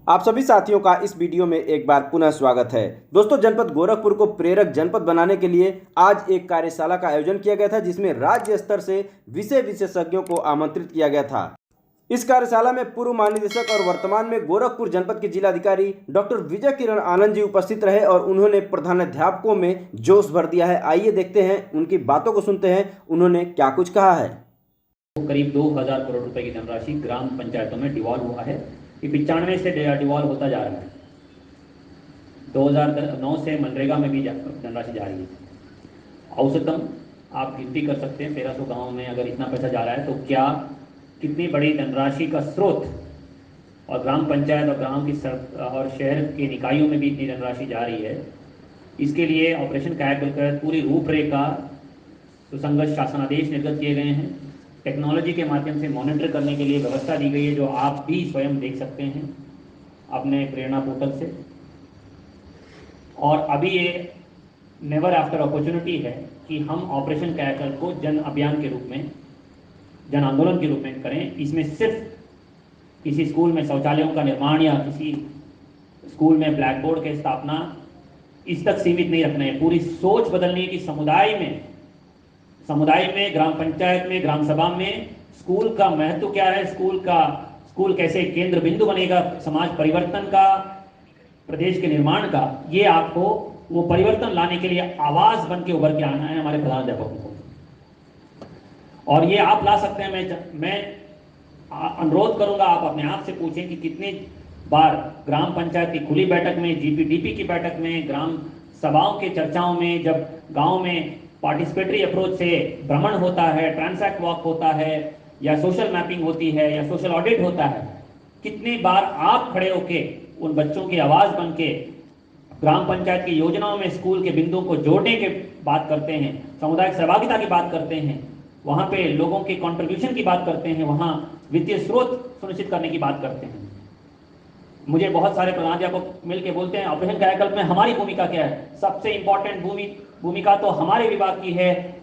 आप सभी साथियों का इस वीडियो में एक बार पुनः स्वागत है। दोस्तों, जनपद गोरखपुर को प्रेरक जनपद बनाने के लिए आज एक कार्यशाला का आयोजन किया गया था, जिसमें राज्य स्तर से विषय विशेषज्ञों को आमंत्रित किया गया था। इस कार्यशाला में पूर्व महानिदेशक और वर्तमान में गोरखपुर जनपद के जिलाधिकारी डॉक्टर विजय किरण आनंद जी उपस्थित रहे और उन्होंने प्रधानाध्यापकों में जोश भर दिया है। आइए देखते हैं, उनकी बातों को सुनते हैं, उन्होंने क्या कुछ कहा है। करीब 2000 करोड़ रुपए की धनराशि ग्राम पंचायतों में डिवॉल्व हुआ है। ये 95 से डिवॉल्व होता जा रहा है। 2009 से मनरेगा में भी धनराशि जा रही है। औसतम आप गिनती कर सकते हैं, 1300 गाँव में अगर इतना पैसा जा रहा है तो क्या कितनी बड़ी धनराशि का स्रोत, और ग्राम पंचायत और गाँव की और शहर के निकायों में भी इतनी धनराशि जा रही है। इसके लिए ऑपरेशन कायाकल्प के तहत पूरी रूपरेखा, सुसंगत शासनादेश निर्गत किए गए हैं। टेक्नोलॉजी के माध्यम से मॉनिटर करने के लिए व्यवस्था दी गई है, जो आप भी स्वयं देख सकते हैं अपने प्रेरणा पोर्टल से। और अभी ये नेवर आफ्टर अपॉर्चुनिटी है कि हम ऑपरेशन कायाकल्प को जन अभियान के रूप में, जन आंदोलन के रूप में करें। इसमें सिर्फ किसी स्कूल में शौचालयों का निर्माण या किसी स्कूल में ब्लैक बोर्ड की स्थापना, इस तक सीमित नहीं रखना है। पूरी सोच बदलनी है कि समुदाय में, ग्राम पंचायत में, ग्राम सभा में स्कूल का महत्व क्या है, स्कूल कैसे केंद्र बिंदु बनेगा समाज परिवर्तन का, प्रदेश के निर्माण का। ये आपको वो परिवर्तन लाने के लिए आवाज बन के उभर के आना है हमारे प्रधानाध्यापकों को, और ये आप ला सकते हैं। मैं अनुरोध करूंगा, आप अपने आप से पूछें कि कितनी बार ग्राम पंचायत की खुली बैठक में, जीपीडीपी की बैठक में, ग्राम सभाओं के चर्चाओं में, जब गांव में पार्टिसिपेटरी अप्रोच से भ्रमण होता है, ट्रांसैक्ट वॉक होता है, या सोशल मैपिंग होती है, या सोशल ऑडिट होता है, कितनी बार आप खड़े होके उन बच्चों की आवाज बन के ग्राम पंचायत की योजनाओं में स्कूल के बिंदुओं को जोड़ने की बात करते हैं, सामुदायिक सहभागिता की बात करते हैं, वहां पे लोगों के कंट्रीब्यूशन की बात करते हैं, वहां वित्तीय स्रोत सुनिश्चित करने की बात करते हैं। मुझे बहुत सारे प्रधानाध्यापक मिलकर बोलते हैं, ऑपरेशन कायाकल्प में हमारी भूमिका क्या है। सबसे इंपॉर्टेंट भूमिका तो हमारे विभाग की है,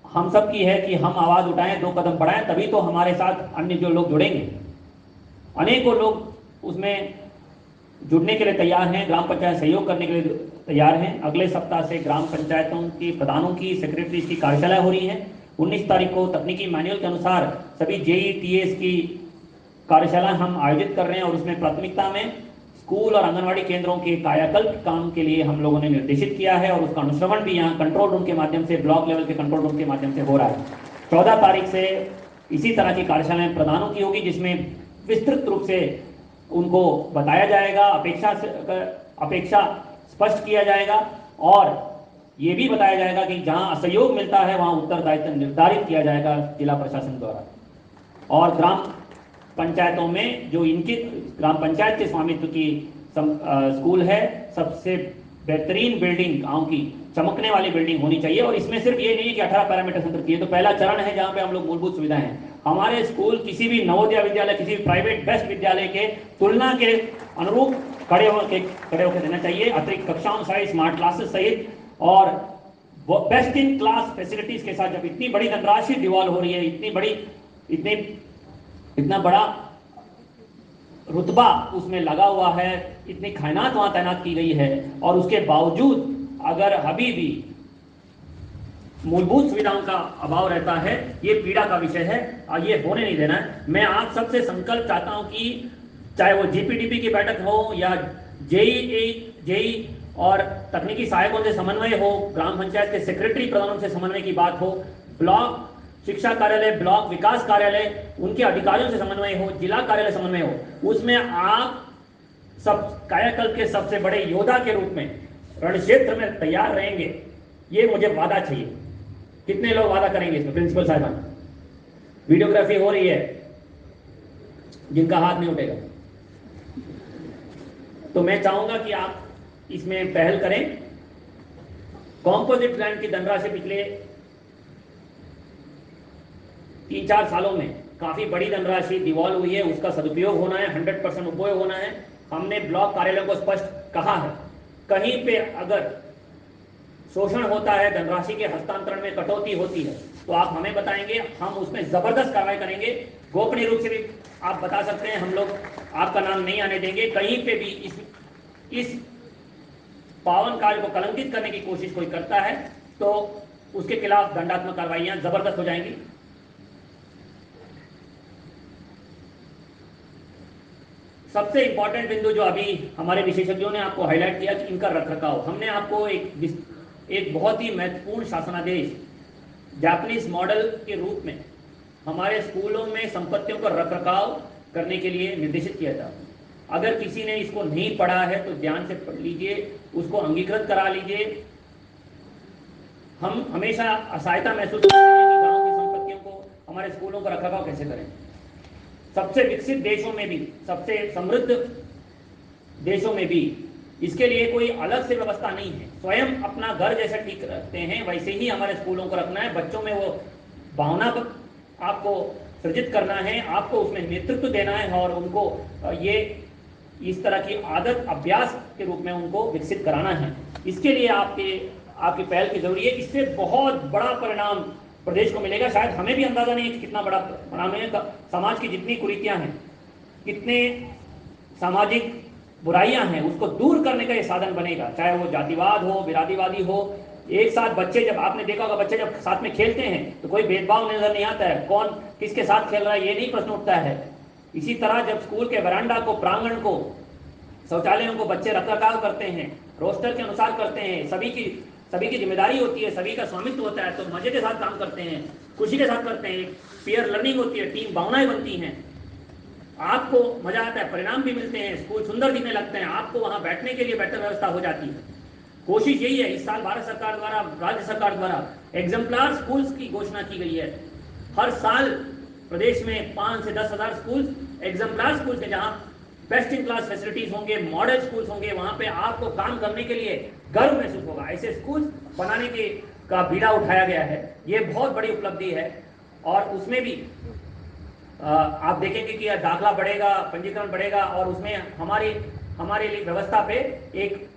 हम सब की है कि हम आवाज उठाएं, 2 कदम बढ़ाएं, तभी तो हमारे साथ अन्य जो लोग जुड़ेंगे। अनेकों लोग उसमें जुड़ने के लिए तैयार हैं, ग्राम पंचायत सहयोग करने के लिए तैयार हैं। अगले सप्ताह से ग्राम पंचायतों की प्रधानों की, सेक्रेटरीज की कार्यशाला हो रही है। 19 तारीख को तकनीकी मैनुअल के अनुसार सभी JETS की कार्यशाला हम आयोजित कर रहे हैं, और उसमें प्राथमिकता में स्कूल और आंगनवाड़ी केंद्रों के कायाकल्प काम के लिए हम लोगों ने निर्देशित किया है, और उसका अनुश्रवण भी यहाँ कंट्रोल रूम के माध्यम से, ब्लॉक लेवल के कंट्रोल रूम के माध्यम से हो रहा है। 14 तारीख से इसी तरह की कार्यशालाएं प्रधानों की होगी, जिसमें विस्तृत रूप से उनको बताया जाएगा, अपेक्षा स्पष्ट किया जाएगा, और ये भी बताया जाएगा कि जहां असहयोग मिलता है वहां उत्तरदायित्व निर्धारित किया जाएगा जिला प्रशासन द्वारा। और ग्राम पंचायतों में जो इनके ग्राम पंचायत के स्वामित्व की स्कूल है, सबसे बेहतरीन बिल्डिंग, गांव की चमकने वाली बिल्डिंग होनी चाहिए। और इसमें सिर्फ ये नहीं है कि 18 पैरामीटर संतृप्त किए, तो पहला चरण है जहां पे हम लोग मूलभूत सुविधाएं हैं। हमारे स्कूल किसी भी नवोदय विद्यालय, किसी भी प्राइवेट बेस्ट विद्यालय के तुलना के अनुरूप खड़े होकर देना चाहिए। अतिरिक्त कक्षाओं सहित, स्मार्ट क्लासेस सहित, और बेस्ट इन क्लास फैसिलिटीज के साथ। जब इतनी बड़ी धनराशि डिवॉल्व हो रही है, इतना बड़ा रुतबा उसमें लगा हुआ है, इतनी खायनात वहां तैनात की गई है, और उसके बावजूद अगर अभी भी मूलभूत सुविधाओं का अभाव रहता है, ये पीड़ा का विषय है, और ये होने नहीं देना है। मैं आप सबसे संकल्प चाहता हूं कि चाहे वो जीपीडीपी की बैठक हो, या जेई और तकनीकी सहायकों से समन्वय हो, ग्राम पंचायत के सेक्रेटरी प्रधानों से समन्वय की बात हो, ब्लॉक शिक्षा कार्यालय, ब्लॉक विकास कार्यालय, उनके अधिकारियों से समन्वय हो, जिला कार्यालय समन्वय हो, उसमें आप सब कायाकल्प के सबसे बड़े योद्धा के रूप में रण क्षेत्र में तैयार रहेंगे। ये मुझे वादा चाहिए। कितने लोग वादा करेंगे इसमें? प्रिंसिपल साहब, वीडियोग्राफी हो रही है, जिनका हाथ नहीं उठेगा। तो मैं चाहूंगा कि आप इसमें पहल करें। कॉम्पोजिट ग्रांट की धनराशि पिछले 3-4 सालों में काफी बड़ी धनराशि डिवॉल्व हुई है, उसका सदुपयोग होना है, 100% उपयोग होना है। हमने ब्लॉक कार्यालयों को स्पष्ट कहा है, कहीं पे अगर शोषण होता है, धनराशि के हस्तांतरण में कटौती होती है, तो आप हमें बताएंगे, हम उसमें जबरदस्त कार्रवाई करेंगे। गोपनीय रूप से भी आप बता सकते हैं, हम लोग आपका नाम नहीं आने देंगे। कहीं पे भी इस पावन कार्य को कलंकित करने की कोशिश कोई करता है तो उसके खिलाफ दंडात्मक कार्रवाइयां जबरदस्त हो जाएंगी। सबसे इंपॉर्टेंट बिंदु जो अभी हमारे विशेषज्ञों ने आपको हाईलाइट किया कि इनका रखरखाव, हमने आपको एक बहुत ही महत्वपूर्ण शासनादेश जापानीज मॉडल के रूप में हमारे स्कूलों में संपत्तियों का रखरखाव करने के लिए निर्देशित किया था। अगर किसी ने इसको नहीं पढ़ा है तो ध्यान से पढ़ लीजिए, उसको अंगीकृत करा लीजिए। हम हमेशा असहायता महसूस करते हैं कि गांव की संपत्तियों को, हमारे स्कूलों का रखरखाव कैसे करें। सबसे विकसित देशों में भी, सबसे समृद्ध देशों में भी इसके लिए कोई अलग से व्यवस्था नहीं है। स्वयं अपना घर जैसे ठीक रखते हैं वैसे ही हमारे स्कूलों को रखना है। बच्चों में वो भावना आपको सृजित करना है, आपको उसमें नेतृत्व देना है और उनको ये इस तरह की आदत अभ्यास के रूप में उनको विकसित कराना है। इसके लिए आपकी पहल की जरूरी है। इससे बहुत बड़ा परिणाम प्रदेश को मिलेगा। शायद हमें भी अंदाजा नहीं है कि कितना बड़ा परिणाम है। समाज की जितनी कुरीतियां हैं, कितने सामाजिक बुराइयां हैं, उसको दूर करने का ये साधन बनेगा। चाहे वो जातिवाद हो, बिरादरीवादी हो, एक साथ बच्चे, जब आपने देखा होगा बच्चे जब साथ में खेलते हैं तो कोई भेदभाव नजर नहीं आता है, कौन किसके साथ खेल रहा है ये नहीं प्रश्न उठता है। इसी तरह जब स्कूल के वरांडा को, प्रांगण को, शौचालयों को बच्चे रखरखाव करते हैं, रोस्टर के अनुसार करते हैं, सभी की जिम्मेदारी होती है, सभी का स्वामित्व होता है, तो मजे के साथ काम करते हैं, खुशी के साथ करते हैं, पीयर लर्निंग होती है, टीम भावनाएं बनती हैं, आपको मजा आता है, परिणाम भी मिलते हैं, स्कूल सुंदर दिखने लगते हैं, आपको वहां बैठने के लिए बेहतर व्यवस्था हो जाती है। कोशिश यही है। इस साल भारत सरकार द्वारा, राज्य सरकार द्वारा एग्जाम्पलर स्कूल्स की घोषणा की गई है। हर साल प्रदेश में 5 से 10 हजार स्कूल एग्जाम्पलर स्कूल्स हैं, जहां बेस्ट इन क्लास फैसिलिटीज होंगे, मॉडल स्कूल्स होंगे, वहां पे आपको काम करने के लिए गर्व महसूस होगा। ऐसे स्कूल बनाने का बीड़ा उठाया गया है, ये बहुत बड़ी उपलब्धि है। और उसमें भी आप देखेंगे कि दाखला बढ़ेगा, पंजीकरण बढ़ेगा और उसमें हमारे लिए व्यवस्था पे एक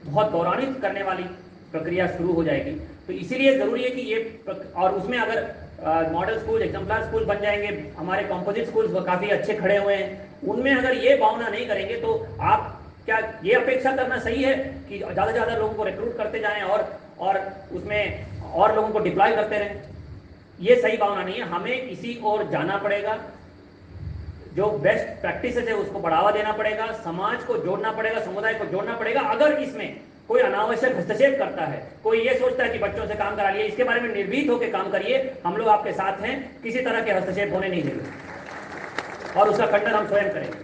बहुत गौरवान्वित करने वाली प्रक्रिया शुरू हो जाएगी। तो इसीलिए जरूरी है कि ये, और उसमें अगर मॉडल स्कूल, एग्जाम्पलर स्कूल बन जाएंगे, हमारे कंपोजिट स्कूल्स काफी अच्छे खड़े हुए हैं, उनमें अगर ये भावना नहीं करेंगे तो आप क्या ये अपेक्षा करना सही है कि ज्यादा से ज्यादा लोगों को रिक्रूट करते जाएं और उसमें और लोगों को डिप्लॉय करते रहें? ये सही भावना नहीं है। हमें इसी ओर जाना पड़ेगा, जो बेस्ट प्रैक्टिसेस है उसको बढ़ावा देना पड़ेगा, समाज को जोड़ना पड़ेगा, समुदाय को जोड़ना पड़ेगा। अगर इसमें कोई अनावश्यक हस्तक्षेप करता है, कोई ये सोचता है कि बच्चों से काम करा लिए, इसके बारे में निर्भीक होकर काम करिए। हम लोग आपके साथ हैं, किसी तरह के हस्तक्षेप होने नहीं देंगे और उसका खंडन हम स्वयं करेंगे।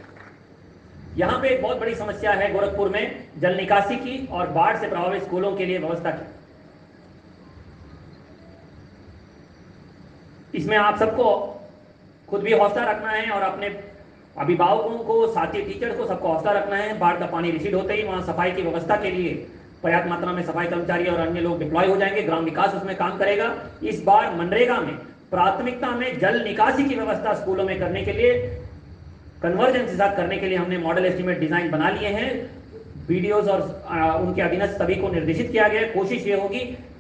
यहां पे एक बहुत बड़ी समस्या है गोरखपुर में जल निकासी की और बाढ़ से प्रभावित स्कूलों के लिए व्यवस्था की। इसमें आप सबको खुद भी हौसला रखना है और अपने अभिभावकों को, साथी टीचर को, सबको हौसला रखना है। बाढ़ का पानी रिसीड होते ही वहां सफाई की व्यवस्था के लिए पर्याप्त मात्रा में सफाई कर्मचारी और अन्य लोग डिप्लॉय हो जाएंगे। ग्राम विकास उसमें काम करेगा। इस बार मनरेगा में प्राथमिकता में जल निकासी की व्यवस्था स्कूलों में करने के लिए, कन्वर्जेंस के साथ करने के लिए हमने मॉडल एस्टीमेट डिजाइन बना लिए हैं। बीडीओज और उनके अधीनस्थ सभी को निर्देशित किया गया है। कोशिश ये होगी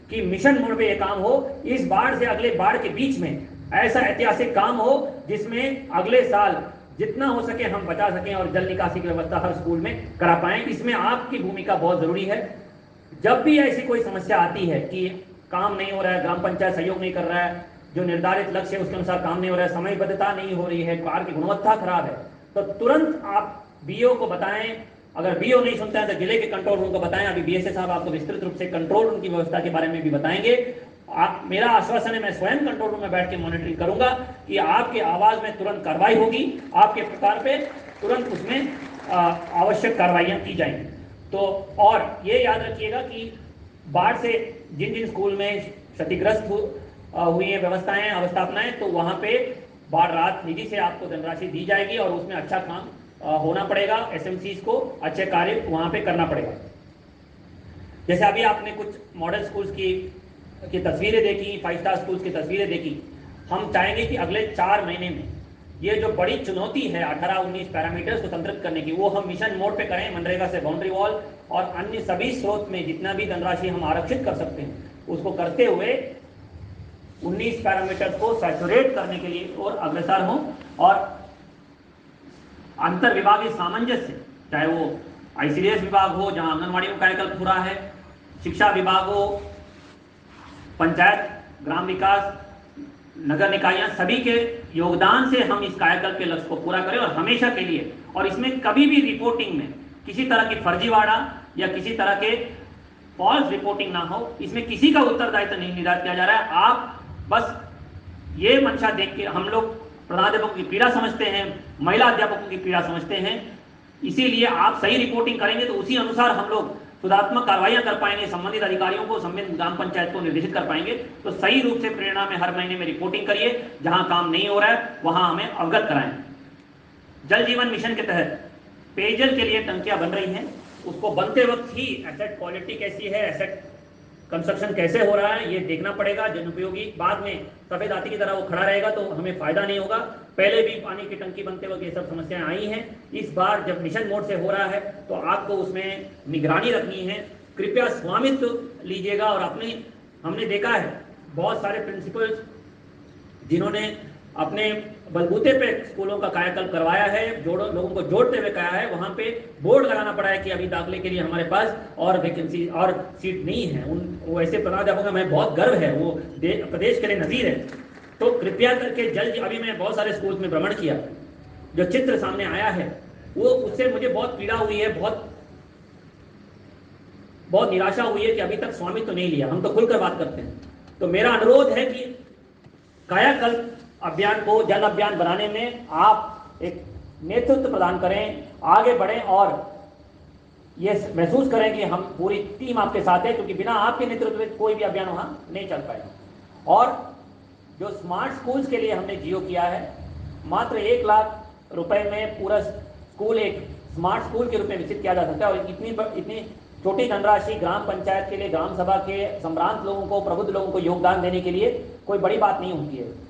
कि मिशन मोड पे ये काम हो। इस बाढ़ से अगले बाढ़ के बीच में ऐसा ऐतिहासिक काम हो जिसमें अगले साल जितना हो सके हम बचा सकें और जल निकासी की व्यवस्था हर स्कूल में करा पाएं। इसमें आपकी भूमिका बहुत जरूरी है। जब भी ऐसी कोई समस्या आती है कि काम नहीं हो रहा है, ग्राम पंचायत सहयोग नहीं कर रहा है, जो निर्धारित लक्ष्य है उसके अनुसार काम नहीं हो रहा है, समयबद्धता नहीं हो रही है, कार्य की गुणवत्ता खराब है, तो तुरंत आप बीओ को बताएं। अगर बीओ नहीं सुनते हैं तो जिले के कंट्रोल रूम को बताएं। अभी बीएसए साहब आपको विस्तृत रूप से कंट्रोल रूम की व्यवस्था के बारे में भी बताएंगे। मेरा आश्वासन है, मैं स्वयं कंट्रोल रूम में बैठ के मॉनिटरिंग करूंगा कि आपके आवाज में तुरंत कार्रवाई होगी, आपके प्रकार पे तुरंत उसमें आवश्यक कार्रवाइयां की जाएंगी। तो और ये याद रखिएगा कि बाढ़ से जिन जिन स्कूल में क्षतिग्रस्त हुई है व्यवस्थाएं, अवस्थापनाएं, तो वहां पे बाढ़ राहत निधि से आपको धनराशि दी जाएगी और उसमें अच्छा काम होना पड़ेगा। एसएमसीज को अच्छे कार्य वहां पे करना पड़ेगा। जैसे अभी आपने कुछ मॉडल स्कूल्स की तस्वीरें देखी, 5 स्टार स्कूल्स की तस्वीरें देखी। हम चाहेंगे कि अगले 4 महीने में ये जो बड़ी चुनौती है 18-19 पैरामीटर्स को संतृप्त करने की, वो हम मिशन मोड पे करें। मनरेगा से बाउंड्री वॉल और अन्य सभी स्रोत में जितना भी धनराशि हम आरक्षित कर सकते हैं उसको करते हुए 19 पैरामीटर्स को सैचुरेट करने के लिए और अग्रसर हों और अंतर विभागीय सामंजस्य, चाहे वो आईसीडीएस विभाग हो जहां आंगनबाड़ी में कार्यकल्प हो रहा है, शिक्षा विभाग हो, पंचायत, ग्राम विकास, नगर निकायां, सभी के योगदान से हम इस कायाकल्प के लक्ष्य को पूरा करें और हमेशा के लिए। और इसमें कभी भी रिपोर्टिंग में किसी तरह की फर्जीवाड़ा या किसी तरह के फॉल्स रिपोर्टिंग ना हो, इसमें किसी का उत्तरदायित्व नहीं निर्धारित किया जा रहा है। आप बस ये मंशा देख के, हम लोग प्रधानाध्यापकों की पीड़ा समझते हैं, महिला अध्यापकों की पीड़ा समझते हैं, इसीलिए आप सही रिपोर्टिंग करेंगे तो उसी अनुसार हम लोग सुधारात्मक कार्रवाइयां कर पाएंगे, संबंधित अधिकारियों को, संबंधित ग्राम पंचायत को निर्देशित कर पाएंगे। तो सही रूप से प्रेरणा में हर महीने में रिपोर्टिंग करिए, जहां काम नहीं हो रहा है वहां हमें अवगत कराएं। जल जीवन मिशन के तहत पेयजल के लिए टंकियां बन रही हैं, उसको बनते वक्त ही एसेट क्वालिटी कैसी है, एसेट कंस्ट्रक्शन कैसे हो रहा है, ये देखना पड़ेगा। जनोपयोगी बाद में सफेद हाथी की तरह वो खड़ा रहेगा तो हमें फायदा नहीं होगा। पहले भी पानी की टंकी बनते वक्त ये सब समस्याएं आई हैं। इस बार जब मिशन मोड से हो रहा है तो आपको उसमें निगरानी रखनी है। कृपया स्वामित्व लीजिएगा और अपने, हमने देखा है बहुत सारे प्रिंसिपल्स जिन्होंने अपने बलबूते पे स्कूलों का कायाकल्प करवाया है, लोगों को जोड़ते हुए कहा है, वहां पे बोर्ड लगाना पड़ा है कि अभी दाखिले के लिए हमारे पास और वैकेंसी और सीट नहीं है। वो ऐसे प्रधानाध्यापकों का मैं बहुत गर्व है, वो प्रदेश के लिए नजीर है। तो कृपया करके जल्द, अभी मैं बहुत सारे स्कूल में भ्रमण किया, जो चित्र सामने आया है वो, उससे मुझे बहुत पीड़ा हुई है, बहुत निराशा हुई है कि अभी तक स्वामित्व तो नहीं लिया। हम तो खुलकर बात करते हैं। तो मेरा अनुरोध है कि कायाकल्प अभियान को जन अभियान बनाने में आप एक नेतृत्व प्रदान करें, आगे बढ़ें और ये महसूस करें कि हम पूरी टीम आपके साथ है, क्योंकि बिना आपके नेतृत्व में कोई भी अभियान वहां नहीं चल पाएगा। और जो स्मार्ट स्कूल्स के लिए हमने जियो किया है, मात्र 1 लाख रुपए में पूरा स्कूल एक स्मार्ट स्कूल के रूप में विकसित किया जा सकता है। और इतनी छोटी धनराशि ग्राम पंचायत के लिए, ग्राम सभा के संभ्रांत लोगों को, प्रबुद्ध लोगों को योगदान देने के लिए कोई बड़ी बात नहीं होती है।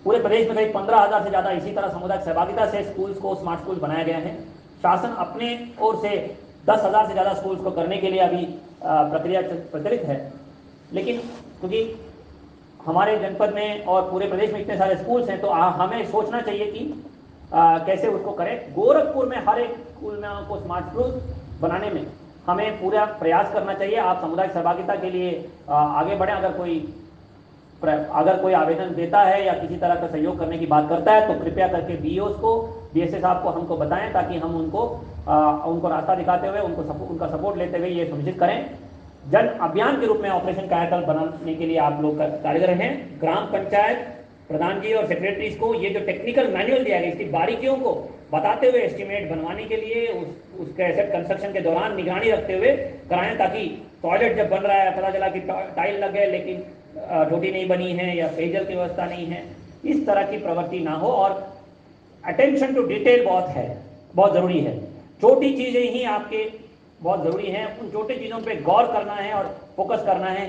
पूरे प्रदेश में करीब 15,000 से ज्यादा इसी तरह सामुदायिक सहभागिता से स्कूल्स को स्मार्ट स्कूल बनाया गया है। शासन अपने ओर से 10,000 से ज्यादा स्कूल्स को करने के लिए अभी प्रक्रिया प्रचलित है। लेकिन क्योंकि हमारे जनपद में और पूरे प्रदेश में इतने सारे स्कूल्स हैं, तो हमें सोचना चाहिए कि कैसे उसको करें। गोरखपुर में हर एक स्कूल में को स्मार्ट स्कूल बनाने में हमें पूरा प्रयास करना चाहिए। आप सामुदायिक सहभागिता के लिए आगे बढ़ें। अगर कोई आवेदन देता है या किसी तरह का सहयोग करने की बात करता है तो कृपया करके बीओस को, बीएसए साहब को हमको बताएं, ताकि हम उनको रास्ता दिखाते हुए, उनका सपोर्ट लेते हुए ये सुनिश्चित करें। जन अभियान के रूप में ऑपरेशन कायाकल्प बनाने के लिए आप लोग कार्यरत हैं। ग्राम पंचायत प्रधान जी और सेक्रेटरीज को ये जो टेक्निकल मैनुअल दिया गया, इसकी बारीकियों को बताते हुए एस्टिमेट बनवाने के लिए उसके एसेट कंस्ट्रक्शन के दौरान निगरानी रखते हुए कराएं, ताकि टॉयलेट जब बन रहा है पता चला कि टाइल लग गए लेकिन टोटी नहीं बनी है या पेयजल की व्यवस्था नहीं है, इस तरह की प्रवृत्ति ना हो। और अटेंशन टू डिटेल बहुत जरूरी है। छोटी चीजें ही आपके बहुत जरूरी हैं, उन छोटी चीजों पे गौर करना है और फोकस करना है।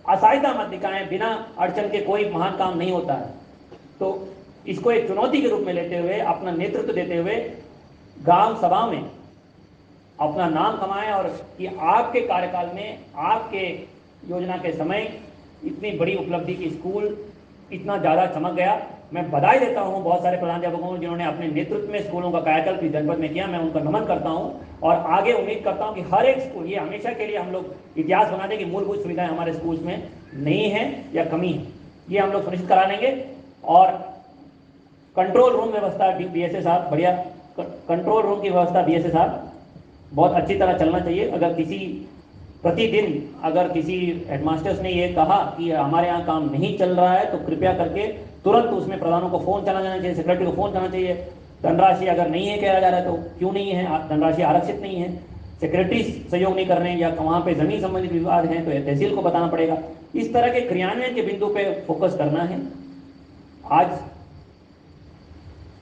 असहायता मत दिखाएं, बिना अड़चन के कोई महान काम नहीं होता है। तो इसको एक चुनौती के रूप में लेते हुए, अपना नेतृत्व देते हुए ग्राम सभा में अपना नाम कमाएं और कि आपके कार्यकाल में, आपके योजना के समय इतनी बड़ी उपलब्धि की स्कूल इतना ज़्यादा चमक गया। मैं बधाई देता हूं बहुत सारे प्रधानाध्यापकों को जिन्होंने अपने नेतृत्व में स्कूलों का कायाकल्प इस जनपद में किया। मैं उनका नमन करता हूं और आगे उम्मीद करता हूं कि हर एक स्कूल, ये हमेशा के लिए हम लोग इतिहास बना दें कि मूलभूत सुविधाएं हमारे स्कूल्स में नहीं है या कमी है, ये हम लोग सुनिश्चित करा लेंगे। और कंट्रोल रूम व्यवस्था बीएसए साहब, बढ़िया कंट्रोल रूम की व्यवस्था बीएसए साहब बहुत अच्छी तरह चलना चाहिए। अगर किसी हेडमास्टर्स ने ये कहा कि हमारे यहाँ काम नहीं चल रहा है तो कृपया करके तुरंत उसमें प्रधानों को फोन चला जाना चाहिए, सेक्रेटरी को फोन करना चाहिए। धनराशि अगर नहीं है कहा जा रहा है तो क्यों नहीं है, धनराशि आरक्षित नहीं है, सेक्रेटरी सहयोग नहीं कर रहे हैं या वहाँ पे जमीन संबंधित विवाद हैं तो तहसील को बताना पड़ेगा। इस तरह के क्रियान्वयन के बिंदु पे फोकस करना है। आज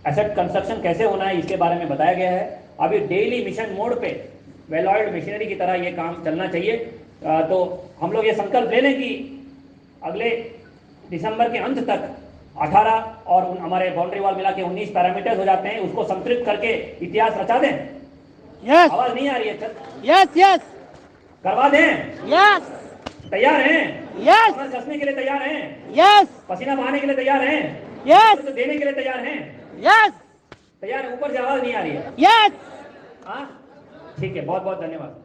एसेट कंस्ट्रक्शन कैसे होना है इसके बारे में बताया गया है। अभी डेली मिशन मोड पे वेल ऑयल्ड मशीनरी की तरह ये काम चलना चाहिए। तो हम लोग ये संकल्प ले लें कि अगले दिसंबर के अंत तक 18 और हमारे बाउंड्री वॉल मिला के 19 पैरामीटर्स हो जाते हैं, उसको संतृप्त करके इतिहास रचा दें। यस आवाज नहीं आ रही है, यस यस करवा दें। यस तैयार हैं? यस कमर कसने के लिए तैयार हैं? यस पसीना बहाने के लिए तैयार हैं? यस तो देने के लिए तैयार हैं? यस तैयार हैं? ऊपर से आवाज नहीं आ रही है। यस हाँ, ठीक है, बहुत बहुत धन्यवाद।